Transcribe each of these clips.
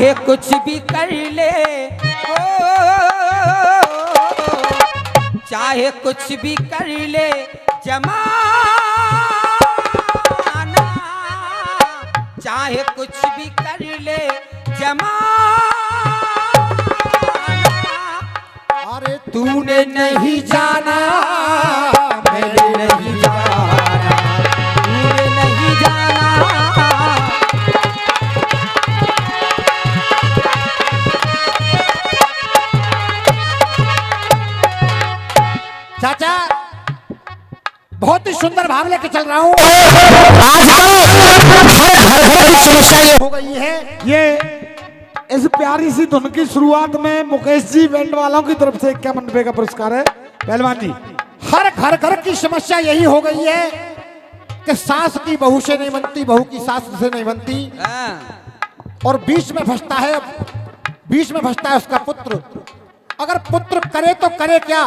चाहे कुछ भी कर ले, ओ चाहे कुछ भी कर ले जमाना, चाहे कुछ भी कर ले जमाना। अरे तूने नहीं जाना, मैंने नहीं जाना, तूने नहीं जाना। चाचा बहुत ही सुंदर भाव लेके चल रहा हूँ। आजकल की समस्या ये हो गई है, ये इस प्यारी सी धुन की शुरुआत में मुकेश जी बैंड वालों की तरफ से 51 रुपए का पुरस्कार है पहलवान जी। हर घर की समस्या यही हो गई है कि सास की बहू से नहीं बनती, बहू की सास से नहीं बनती, और बीच में फंसता है उसका पुत्र। अगर पुत्र करे तो करे क्या,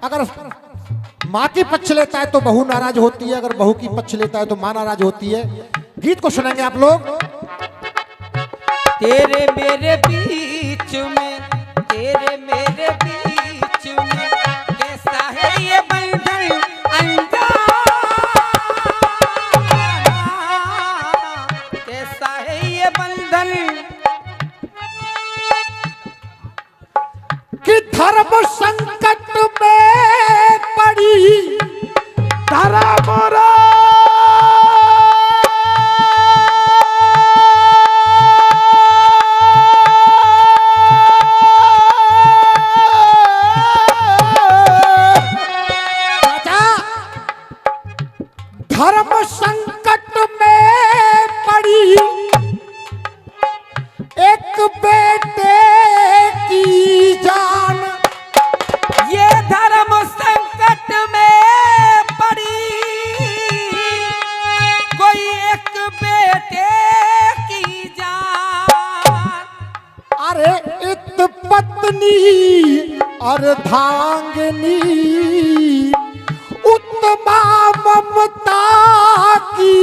अगर माँ की पक्ष लेता है तो बहू नाराज होती है, अगर बहू की पक्ष लेता है तो माँ नाराज होती है। गीत को सुनेंगे आप लोग। तेरे मेरे बीच में, तेरे मेरे बीच में कैसा है ये बंधन अनजाना, कैसा है ये बंधन। कि धर्म संकट में पड़ी धर्म धर्म संकट में पड़ी एक बेटे की जान। ये धर्म संकट में पड़ी कोई एक बेटे की जान। अरे इत पत्नी अर्धांगिनी उत्तमा ममता की।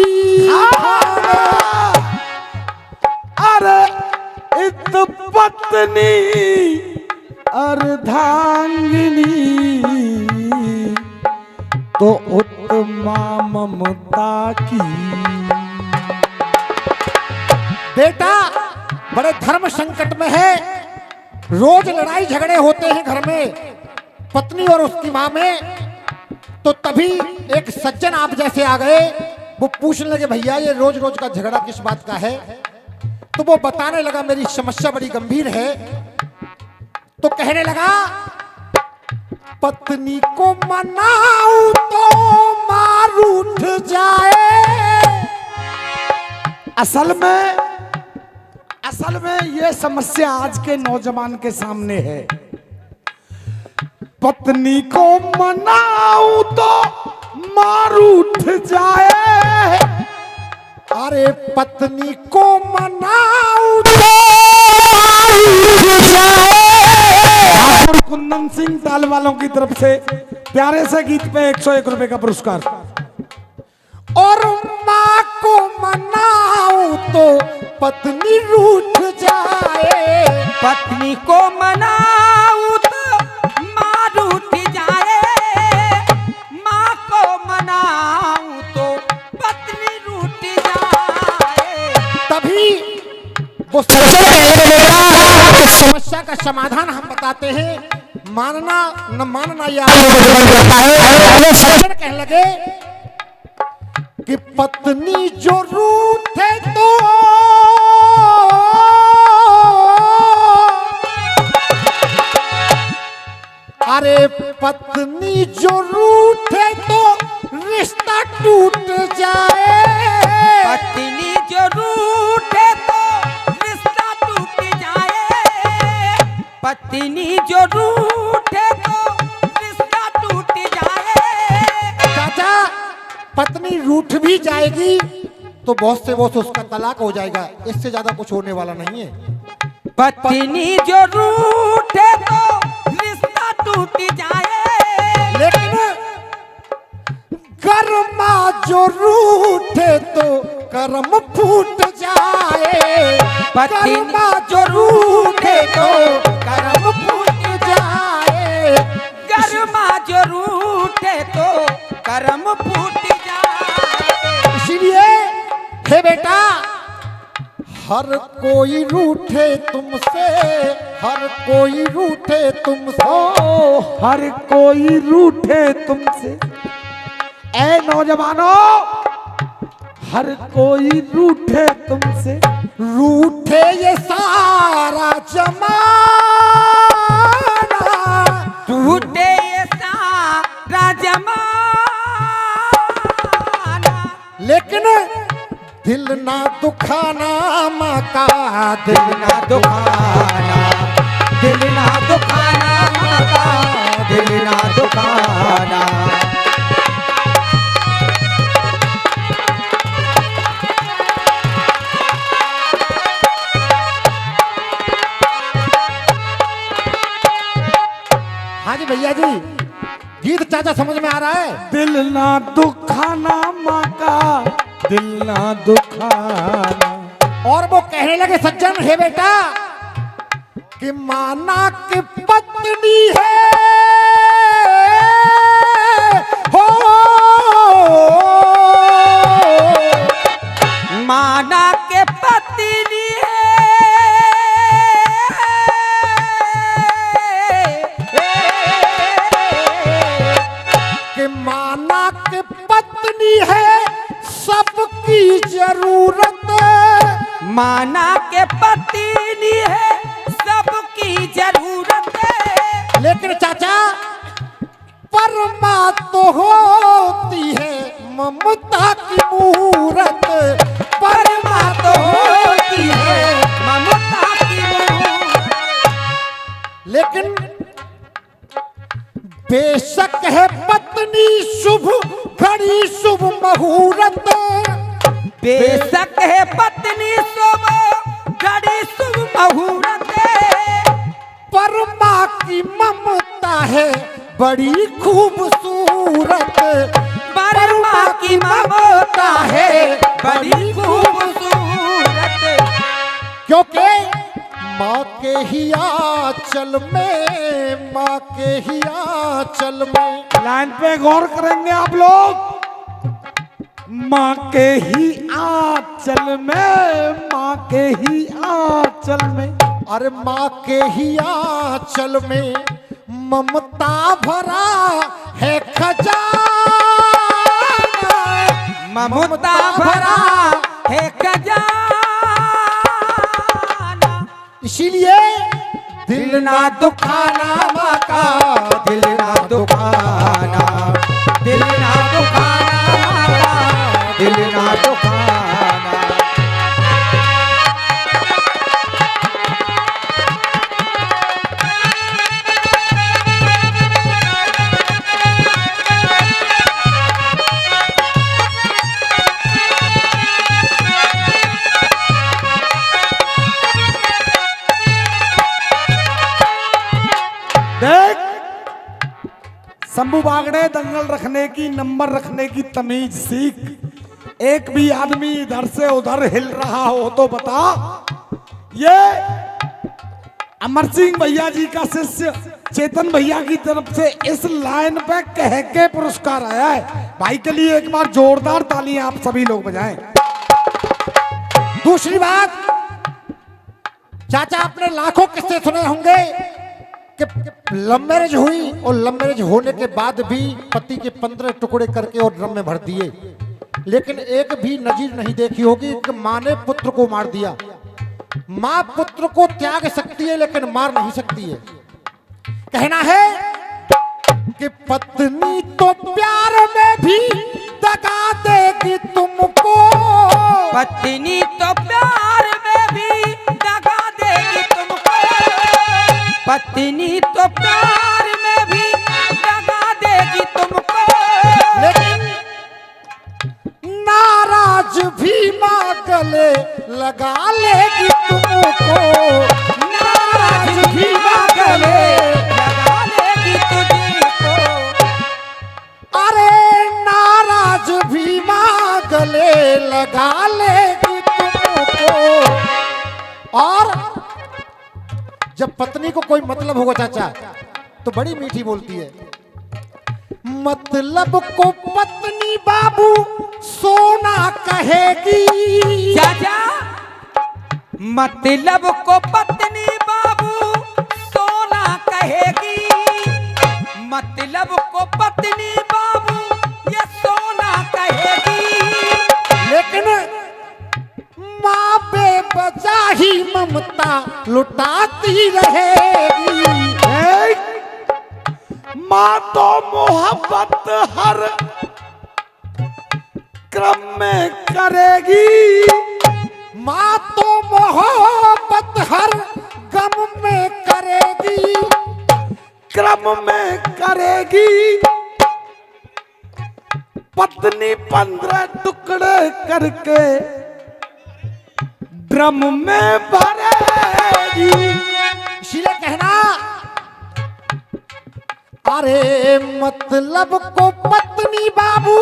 अरे इत पत्नी अर्धांगिनी तो उत्तमा ममता की। बेटा बड़े धर्म संकट में है, रोज लड़ाई झगड़े होते हैं घर में पत्नी और उसकी माँ में। तो तभी एक सज्जन आप जैसे आ गए, वो पूछने लगे भैया ये रोज रोज का झगड़ा किस बात का है। तो वो बताने लगा मेरी समस्या बड़ी गंभीर है। तो कहने लगा पत्नी को मनाऊं तो मार उठ जाए। असल में ये समस्या आज के नौजवान के सामने है। पत्नी को मनाऊं तो मार उठ जाए। अरे पत्नी को मनाऊं तो मार उठ जाए। ठाकुर कुंदन सिंह ताल वालों की तरफ से प्यारे से गीत पे 101 रुपए का पुरस्कार। और माँ को मनाऊं तो पत्नी रूठ जाए। पत्नी को मनाऊं तो माँ रूठ जाए, माँ को मनाऊं तो पत्नी रूठ जाए। तभी वो समस्या का समाधान हम बताते हैं। मानना न मानना ये आपको रहता है। सज्जन कहने लगे कि पत्नी जो रूठे तो अरे पत्नी जो रूठे तो रिश्ता टूट जाए। पत्नी जो रूठे तो रिश्ता टूट जाए, पत्नी जो रूठे तो रिश्ता टूट जाए। चाचा पत्नी रूठ भी जाएगी तो बहुत से उसका तलाक हो जाएगा, इससे ज्यादा कुछ होने वाला नहीं है। पत्नी जो रूठे तो रिश्ता टूट जाए, लेकिन घर माँ जो रूठे तो कर्म फूट जाए, पत्नी कर्मा जो रूठे तो कर्म फूट जाए। कर्मा जो रूठे तो कर्म फूट जाए। इसीलिए हे बेटा, हर कोई रूठे तुमसे, हर कोई रूठे तुमसे, ओ हर कोई रूठे तुमसे। ए नौजवानों, हर कोई रूठे तुमसे। रूठे ये सारा जमाना, रूठे ये सारा जमाना, लेकिन दिल ना दुखाना माँ का, दिल ना दुखाना, दिल ना दुखाना माता, दिल ना दुखाना। हाँ जी भैया जी, गीत चाचा समझ में आ रहा है? दिल ना दुखाना माँ का, दिल ना दुखाना। और वो कहने लगे सज्जन, हे बेटा, कि माना की पत्नी है हो, माना के पत्नी है, कि माना की पत्नी है सबकी जरूरत, माना के पत्नी है सबकी जरूरत है। लेकिन चाचा परमा तो होती है ममता की मूरत, परमा तो होती है ममता की मूरत। लेकिन बेशक है पत्नी शुभ घड़ी शुभ मुहूर्त, बेशक है पत्नी शुभ घड़ी शुभ मुहूर्त, परमा की ममता है बड़ी खूबसूरत, परमा की ममता है बड़ी खूबसूरत। क्योंकि माँ के ही आंचल में, माँ के ही आंचल में। लाइन पे गौर करेंगे आप लोग। माँ के ही आंचल में, माँ के ही आंचल में। अरे माँ के ही आंचल में ममता भरा है खजाना, ममता भरा है खजाना। इसीलिए दिल ना दुखाना माँ का, दिल ना दुखाना, दिल ना दुखाना माता, दिल ना दुखाना। देख, शंभू बागड़े, दंगल रखने की, नंबर रखने की तमीज सीख। एक भी आदमी इधर से उधर हिल रहा हो तो बता। ये अमर सिंह भैया जी का शिष्य चेतन भैया की तरफ से इस लाइन पे कह के पुरस्कार आया है। भाई के लिए एक बार जोरदार तालियां आप सभी लोग बजाएं। दूसरी बात, चाचा आपने लाखों किस्से सुने होंगे कि लव मैरिज हुई और लव मैरिज होने के बाद भी पति के 15 टुकड़े करके और ड्रम में भर दिए, लेकिन एक भी नजीर नहीं देखी होगी कि माँ ने पुत्र को मार दिया। माँ पुत्र को त्याग सकती है लेकिन मार नहीं सकती है। कहना है कि पत्नी तो प्यार में भी दगा देगी तुमको, पत्नी तो प्यार में भी दगा देगी तुमको, पत्नी तो प्यार में भी दगा देगी तुमको। लेकिन नाराज भी माँ गले लगा लेगी तुमको, नाराज भी माँ गले लगा लेगी तुझको। अरे नाराज भी माँ गले लगा ले तो बड़ी मीठी बोलती है। मतलब को पत्नी बाबू सोना कहेगी। चाचा मतलब को पत्नी बाबू सोना कहेगी, मतलब को पत्नी बाबू ये सोना कहेगी। लेकिन माँ बेवजह ही ममता लुटाती रहेगी। माँ तो मोहब्बत हर क्रम में करेगी। माँ तो मोहब्बत हर गम में करेगी। क्रम में करेगी। पत्नी 15 टुकड़े करके ड्रम में भरेगी। इसीलिए कहना, अरे मतलब को पत्नी बाबू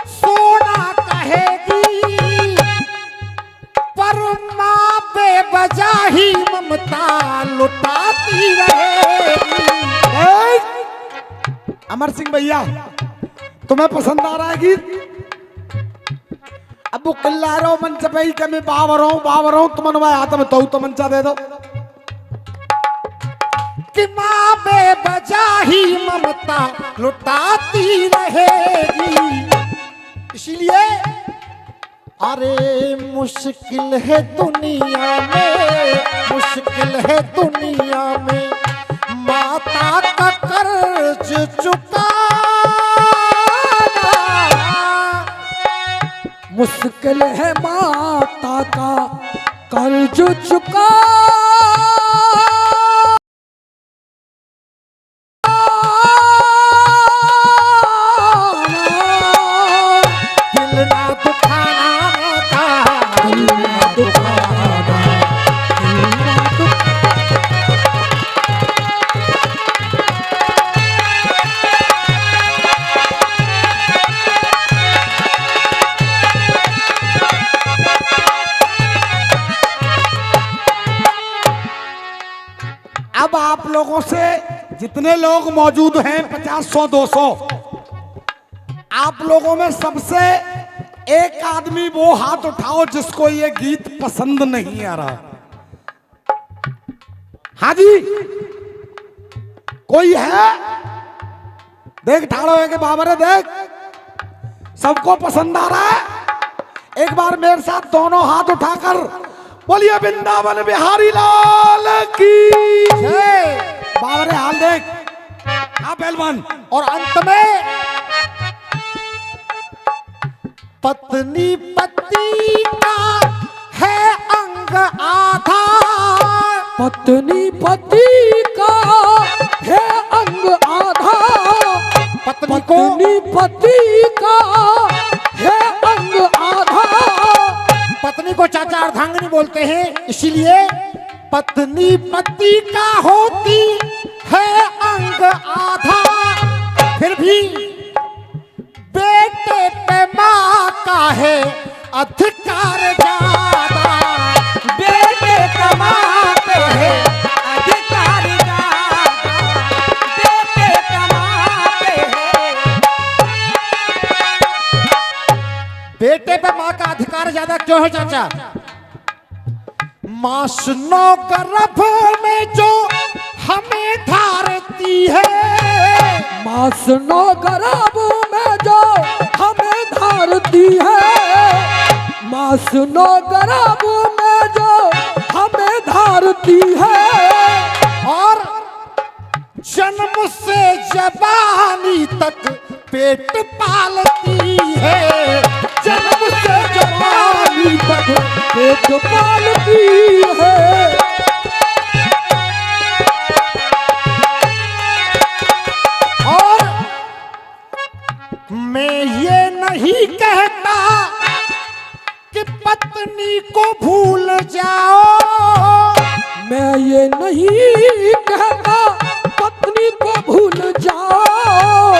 सोना कहेगी, पर माँ बेवजह ही ममता लुटाती रहेगी। अमर सिंह भैया, तुम्हें पसंद आ रहा है गीत? अब वो किल्लारो मंच पे ही कमी बावरों तुमन मैं हाथ में तो मंचा दे दो कि माँ बेवजह ही ममता लुटाती रहेगी। इसीलिए अरे मुश्किल है दुनिया में, मुश्किल है दुनिया में माता का कर्ज चुकाना। मुश्किल है माता का कर्ज चुका। अब आप लोगों से जितने लोग मौजूद हैं 50, 100, 200, आप लोगों में सबसे एक आदमी वो हाथ उठाओ जिसको ये गीत पसंद नहीं आ रहा। हाँ जी, कोई है? देख ठाड़ो है कि बाबरे देख, सबको पसंद आ रहा है। एक बार मेरे साथ दोनों हाथ उठाकर बोलिए वृंदावन बिहारी लाल की जय। बाबरे हाल देख। हाँ पहलवान। और अंत में पत्नी पति का है अंग आधा। पत्नी पति का है अंग आधा। पत्नी को पति का है अंग आधा। पत्नी को चाचा अर्धांगिनी बोलते हैं, इसीलिए पत्नी पति का होती है अंग आधा। फिर भी बेटे पे माँ का है अधिकार ज्यादा। बेटे का माँ पे है अधिकार ज्यादा, बेटे का माँ पे है। बेटे पे माँ का अधिकार ज्यादा क्यों है चाचा? माँ सुनो गर्भ में जो हमें धारती है। माँ सुनो गर्भ में जो हमें धारती है। माँ सुनो गर्भ में जो हमें धारती है। और जन्म से जवानी तक पेट पालती है। जन्म से जवानी तक पेट पालती है। और मैं ये नहीं कहता कि पत्नी को भूल जाओ। मैं ये नहीं कहता पत्नी को भूल जाओ।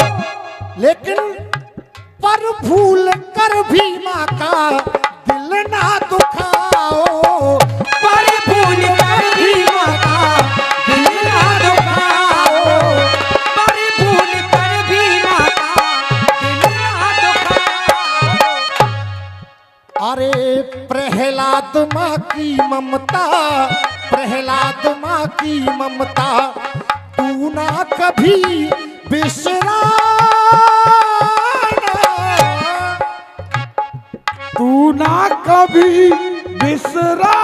लेकिन पर भूल कर भी माँ का दिल ना दुखाओ। पर भूल कर भी माँ का दिल ना दुखाओ। की ममता, प्रहलाद माँ की ममता तू ना कभी बिसराना, तू ना कभी बिसरा।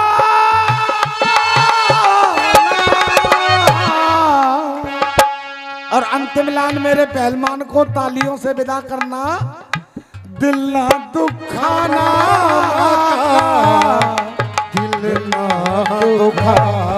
और अंतिम लाइन मेरे पहलवान को तालियों से विदा करना। दिल ना दुखाना, दिल ना दुखाना।